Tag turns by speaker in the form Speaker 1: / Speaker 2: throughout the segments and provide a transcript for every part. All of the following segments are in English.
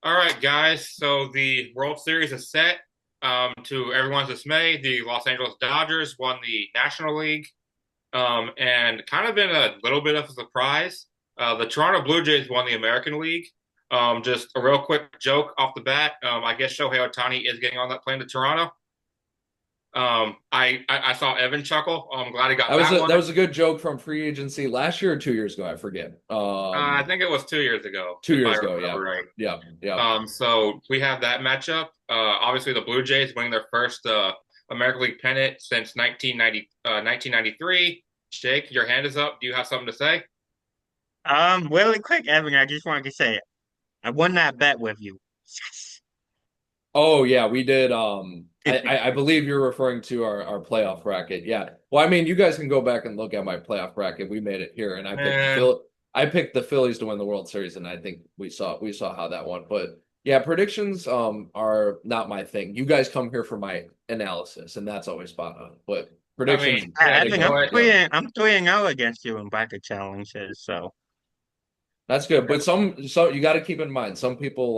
Speaker 1: All right, guys. So the World Series is set. To everyone's dismay, the Los Angeles Dodgers won the National League. And kind of been a little bit of a surprise. The Toronto Blue Jays won the American League. Just a real quick joke off the bat. I guess Shohei Ohtani is getting on that plane to Toronto. I saw Evan chuckle. I'm glad he got that one.
Speaker 2: That was a good joke from free agency last year or 2 years ago. I forget.
Speaker 1: I think it was 2 years ago,
Speaker 2: Two
Speaker 1: if I
Speaker 2: years ago. Yeah,
Speaker 1: remember right.
Speaker 2: yeah, yeah.
Speaker 1: So we have that matchup. Obviously, the Blue Jays winning their first American League pennant since 1993. Jake, your hand is up. Do you have something to say?
Speaker 3: Really quick, Evan, I just wanted to say I won that bet with you. Yes.
Speaker 2: Oh yeah, we did. I believe you're referring to our playoff bracket. Yeah. Well, I mean, you guys can go back and look at my playoff bracket. We made it here, and
Speaker 1: Eh,
Speaker 2: I picked the Phillies to win the World Series, and I think we saw how that went. But yeah, predictions are not my thing. You guys come here for my analysis, and that's always spot on. But
Speaker 1: I
Speaker 2: predictions,
Speaker 1: mean,
Speaker 3: I,
Speaker 1: yeah,
Speaker 3: I
Speaker 1: you
Speaker 3: think
Speaker 1: know
Speaker 2: anything.
Speaker 1: what?
Speaker 2: Yeah.
Speaker 3: I'm 3-0 against you in bracket challenges, so
Speaker 2: That's good. But so you got to keep in mind, some people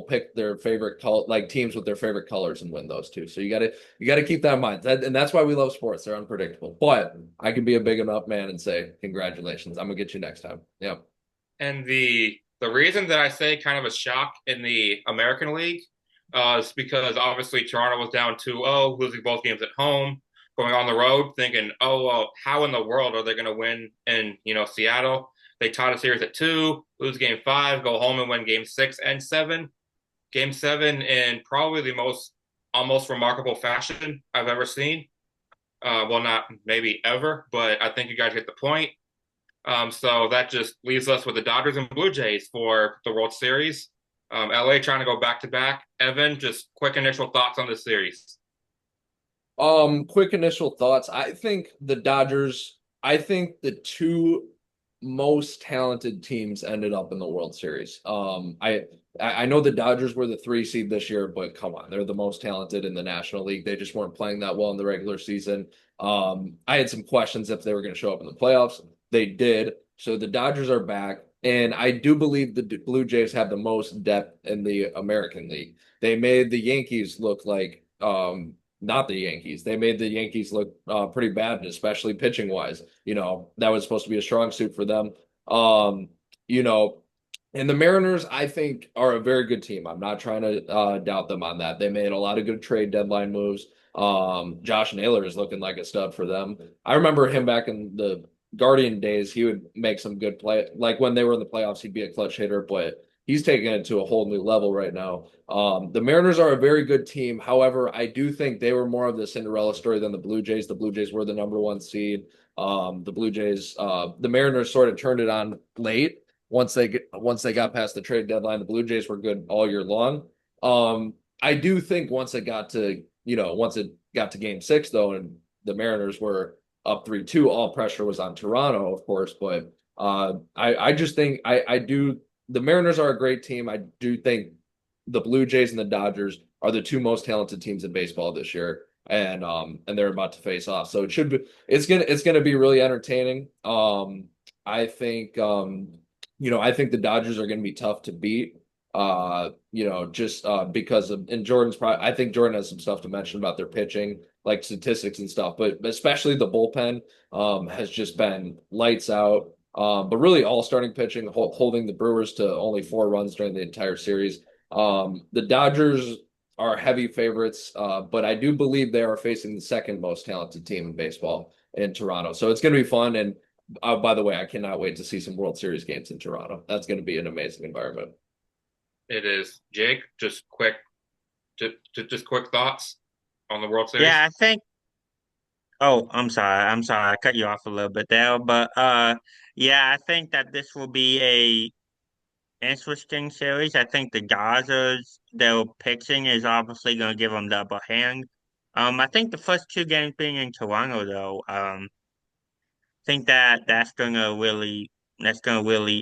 Speaker 2: pick their favorite color, like teams with their favorite colors and win those too. So you got to keep that in mind. And that's why we love sports. They're unpredictable. But I can be a big enough man and say, congratulations. I'm gonna get you next time. Yeah.
Speaker 1: And the reason that I say kind of a shock in the American League is because obviously Toronto was down 2-0, losing both games at home, going on the road, thinking, oh well, how in the world are they going to win in Seattle? They tied a series at two, lose game five, go home and win game six and seven. Game seven in probably the most almost remarkable fashion I've ever seen. Well, not maybe ever, but I think you guys get the point. So that just leaves us with the Dodgers and Blue Jays for the World Series. LA trying to go back to back. Evan, just quick initial thoughts on this series.
Speaker 2: Quick initial thoughts. I think the two most talented teams ended up in the World Series. I know the Dodgers were the 3 seed this year, but come on, they're the most talented in the National League. They just weren't playing that well in the regular season. I had some questions if they were going to show up in the playoffs. They did. So the Dodgers are back. And I do believe the Blue Jays have the most depth in the American League. They made the Yankees look like not the Yankees. They made the Yankees look pretty bad, especially pitching wise. That was supposed to be a strong suit for them. Um, you know, and the Mariners, I think, are a very good team. I'm not trying to doubt them on that. They made a lot of good trade deadline moves. Josh Naylor is looking like a stud for them. I remember him back in the Guardian days. He would make some good play. Like when they were in the playoffs, he'd be a clutch hitter, but he's taking it to a whole new level right now. The Mariners are a very good team. However, I do think they were more of the Cinderella story than the Blue Jays. The Blue Jays were the number one seed. The Mariners sort of turned it on late once they got past the trade deadline. The Blue Jays were good all year long. I do think once it got to Game 6 though, and the Mariners were up 3-2, all pressure was on Toronto, of course. But I just think I do. The Mariners are a great team. I do think the Blue Jays and the Dodgers are the two most talented teams in baseball this year, and they're about to face off. So it's gonna be really entertaining. I think I think the Dodgers are gonna be tough to beat. Just because of and Jordan's probably I think Jordan has some stuff to mention about their pitching, like statistics and stuff, but especially the bullpen has just been lights out. But really, all starting pitching, holding the Brewers to only 4 runs during the entire series. The Dodgers are heavy favorites, but I do believe they are facing the second most talented team in baseball in Toronto. So it's going to be fun. And by the way, I cannot wait to see some World Series games in Toronto. That's going to be an amazing environment.
Speaker 1: It is Jake. Just quick thoughts on the World Series.
Speaker 3: yeah, I think. Oh, I'm sorry, I cut you off a little bit there, but yeah, I think that this will be a interesting series. I think the Dodgers, their pitching is obviously going to give them the upper hand. I think the first two games being in Toronto, though, think that that's gonna really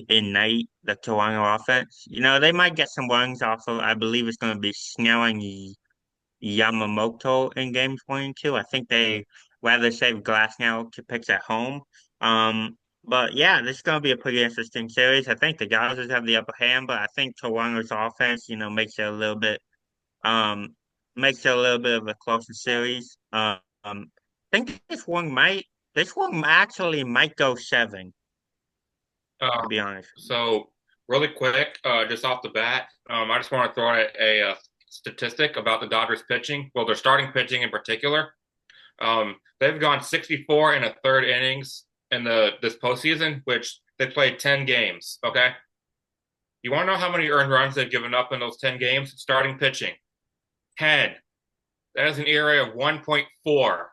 Speaker 3: ignite the Toronto offense. They might get some runs off of. I believe it's gonna be Snell Yamamoto in game 22. I think they rather save Glass now to pitch at home. Um, But yeah, this is going to be a pretty interesting series. I think the Dodgers have the upper hand, but I think Toronto's offense, makes it a little bit um of a closer series. I think this one actually might go seven,
Speaker 1: Uh,
Speaker 3: to be honest.
Speaker 1: so really quick, just off the bat, I just want to throw out a statistic about the Dodgers pitching. Well, their starting pitching in particular. They've gone 64 and a third innings in the this postseason, which they played 10 games. Okay, you want to know how many earned runs they've given up in those 10 games? Starting pitching, 10. That is an ERA of 1.4.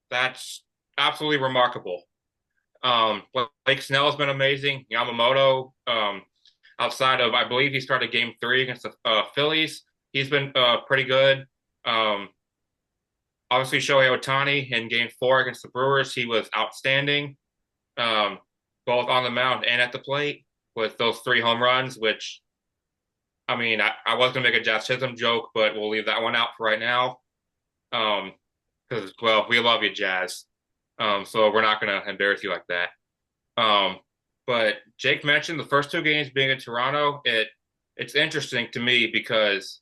Speaker 1: That's absolutely remarkable. Blake Snell has been amazing. Yamamoto, outside of I believe he started Game 3 against the Phillies, he's been pretty good. Um, Obviously, Shohei Ohtani in Game 4 against the Brewers, he was outstanding, um, both on the mound and at the plate with those 3 home runs. Which I mean, I was gonna make a Jazz Chisholm joke, but we'll leave that one out for right now. Because well, we love you, Jazz. So we're not gonna embarrass you like that. Um, but Jake mentioned the first 2 games being in Toronto. It's interesting to me because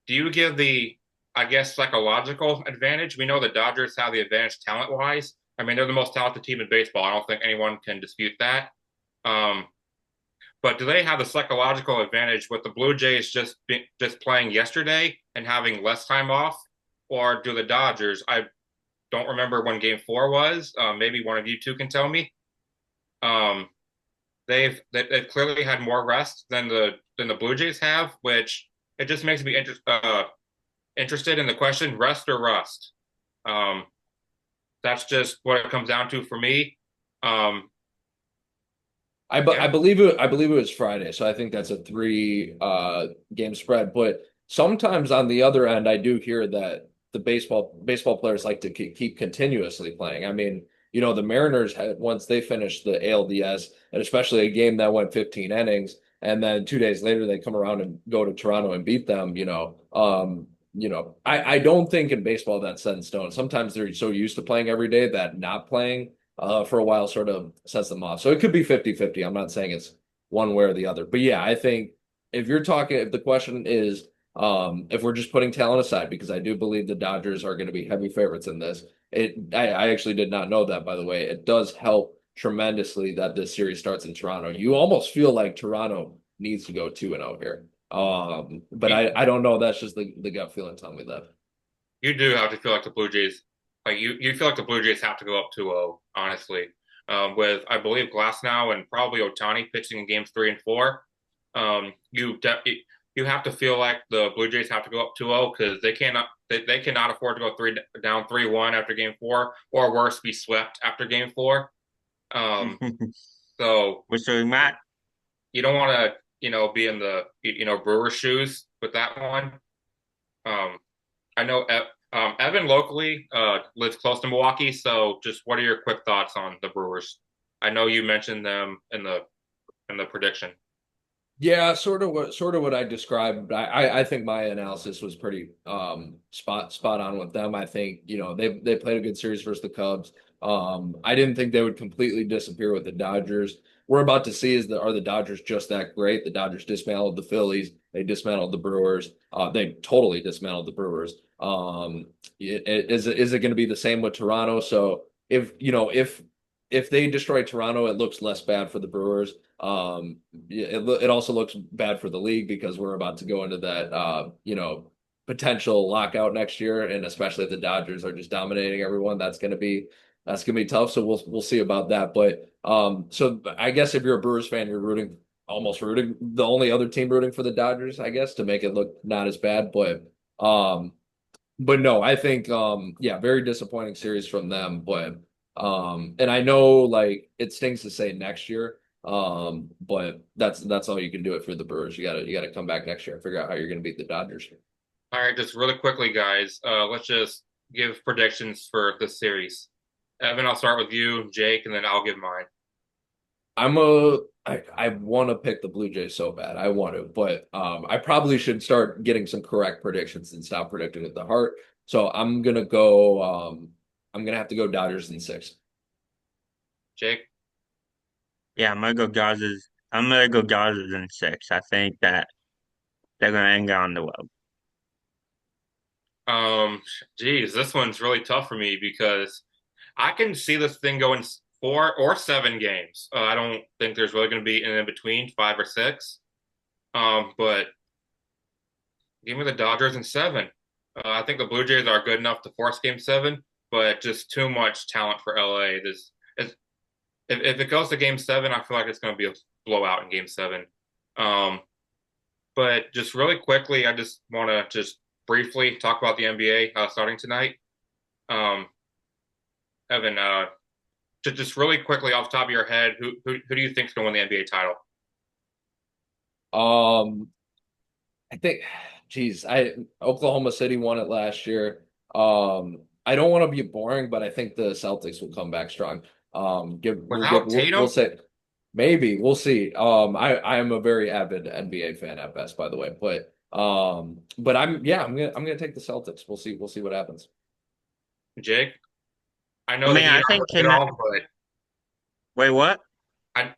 Speaker 1: do you give the, I guess, psychological advantage? We know the Dodgers have the advantage talent wise. I mean, they're the most talented team in baseball. I don't think anyone can dispute that. Um, but do they have the psychological advantage with the Blue Jays just playing yesterday and having less time off, or do the Dodgers? I don't remember when Game 4 was. Maybe one of you two can tell me. Um, they've clearly had more rest than the Blue Jays have, which it just makes me interested in the question rest or rust. Um, that's just what it comes down to for me. Um,
Speaker 2: I
Speaker 1: yeah,
Speaker 2: believe it was Friday, so I think that's a three game spread. But sometimes on the other end, I do hear that the baseball players like to keep continuously playing. I mean, the Mariners had once they finished the ALDS, and especially a game that went 15 innings, and then 2 days later they come around and go to Toronto and beat them. I don't think in baseball that's set in stone. Sometimes they're so used to playing every day that not playing for a while sort of sets them off. So it could be 50-50. I'm not saying it's one way or the other. But yeah, I think if the question is if we're just putting talent aside, because I do believe the Dodgers are going to be heavy favorites in this. I actually did not know that, by the way. It does help tremendously that this series starts in Toronto. You almost feel like Toronto needs to go 2-0 here. But
Speaker 1: you,
Speaker 2: I don't know. That's just the gut feeling telling me that.
Speaker 1: you do have to feel like the Blue Jays, like you feel like the Blue Jays have to go up 2-0, honestly. With I believe Glasnow and probably Ohtani pitching in games 3 and 4. Um, you you have to feel like the Blue Jays have to go up 2-0 because they cannot afford to go down 3-1 after game 4 or worse be swept after game 4. Um, so
Speaker 3: Which so Matt,
Speaker 1: you don't want to be in the Brewers shoes with that one. Um, I know Evan locally lives close to Milwaukee, so just what are your quick thoughts on the Brewers? I know you mentioned them in the prediction.
Speaker 2: Yeah, sort of what I described. I think my analysis was pretty spot on with them. I think, they played a good series versus the Cubs. I didn't think they would completely disappear with the Dodgers. We're about to see are the Dodgers just that great? The Dodgers dismantled the Phillies, they dismantled the Brewers, they totally dismantled the Brewers. Is it going to be the same with Toronto? So if they destroy Toronto, it looks less bad for the Brewers. It also looks bad for the league because we're about to go into that potential lockout next year, and especially if the Dodgers are just dominating everyone, that's gonna be tough. So we'll see about that. But so I guess if you're a Brewers fan, you're rooting the only other team rooting for the Dodgers, I guess, to make it look not as bad. But no, I think yeah, very disappointing series from them. But and I know like it stings to say next year. But that's all you can do it for the Brewers. You gotta come back next year and figure out how you're gonna beat the Dodgers.
Speaker 1: All right, just really quickly, guys. Let's just give predictions for this series. Evan, I'll start with you, Jake, and then I'll give mine.
Speaker 2: I want to pick the Blue Jays so bad. I want to, but I probably should start getting some correct predictions and stop predicting with the heart. So I'm gonna have to go Dodgers in 6.
Speaker 1: Jake?
Speaker 3: Yeah, I'm gonna go Dodgers in six. I think that they're gonna end on the road.
Speaker 1: Um, geez, this one's really tough for me because I can see this thing going 4 or 7 games. I don't think there's really going to be an in between 5 or 6. But give me the Dodgers in 7. I think the Blue Jays are good enough to force Game 7, but just too much talent for LA. If it goes to Game 7, I feel like it's going to be a blowout in Game 7. Um, but just really quickly, I just want to just briefly talk about the NBA starting tonight. Um, Evan, just really quickly off the top of your head, who do you think is going to win the NBA title?
Speaker 2: Um, I think, geez, I Oklahoma City won it last year. I don't want to be boring, but I think the Celtics will come back strong.
Speaker 1: Without
Speaker 2: We'll
Speaker 1: Tatum?
Speaker 2: say maybe we'll see. I am a very avid NBA fan at best, by the way, but I'm gonna take the Celtics. We'll see what happens.
Speaker 1: Jake? I
Speaker 3: I
Speaker 1: know the
Speaker 3: mean,
Speaker 1: Heat
Speaker 3: I
Speaker 1: aren't
Speaker 3: think
Speaker 1: winning it
Speaker 3: can I
Speaker 1: all, but
Speaker 3: wait, what?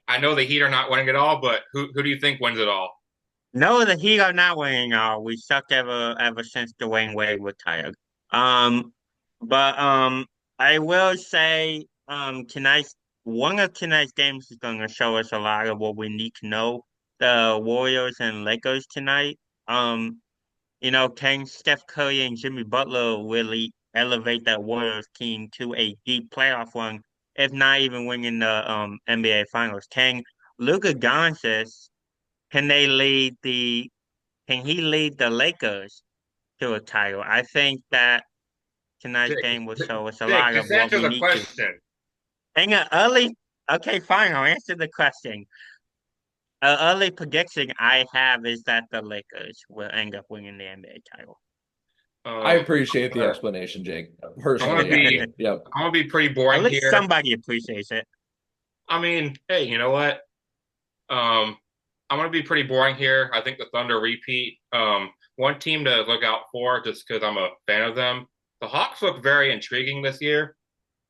Speaker 1: I know the Heat are not winning it all, but who do you think wins it all?
Speaker 3: No, the Heat are not winning. We sucked ever since Dwayne Wade retired. Um, but I will say tonight's one of tonight's games is going to show us a lot of what we need to know. The Warriors and Lakers tonight. Um, can Steph Curry and Jimmy Butler really elevate that Warriors team to a deep playoff run, if not even winning the NBA Finals? Luka Doncic can they lead the can he lead the Lakers to a title? I think that tonight's
Speaker 1: Jake,
Speaker 3: game will show us a
Speaker 1: Jake,
Speaker 3: lot of
Speaker 1: just
Speaker 3: what
Speaker 1: answer
Speaker 3: we
Speaker 1: the
Speaker 3: need to.
Speaker 1: question.
Speaker 3: Hang on, early. Okay, fine. I'll answer the question. An early prediction I have is that the Lakers will end up winning the NBA title.
Speaker 2: I
Speaker 1: Um,
Speaker 2: appreciate the
Speaker 1: uh,
Speaker 2: explanation, Jake.
Speaker 1: I'm gonna
Speaker 2: Personally, I
Speaker 1: be
Speaker 2: do. Yep.
Speaker 1: I'm gonna be pretty
Speaker 3: At
Speaker 1: boring
Speaker 3: least
Speaker 1: here.
Speaker 3: somebody appreciates it.
Speaker 1: I mean, hey, you know what? Um, I'm gonna be pretty boring here. I think the Thunder repeat. One team to look out for, just because I'm a fan of them. The Hawks look very intriguing this year.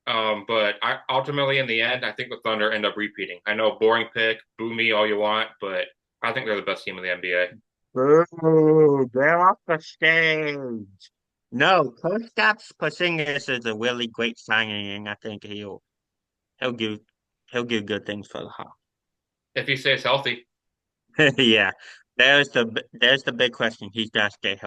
Speaker 1: But ultimately, in the end, I think the Thunder end up repeating. I know, boring pick, boo me all you want, but I think they're the best team in the NBA.
Speaker 3: Boo, get off the stage. No, Kristaps Porzingis is a really great signing, and I think he'll do he'll do good things for the Hawks.
Speaker 1: If he stays healthy.
Speaker 3: Yeah, there's the big question. He's got to stay healthy.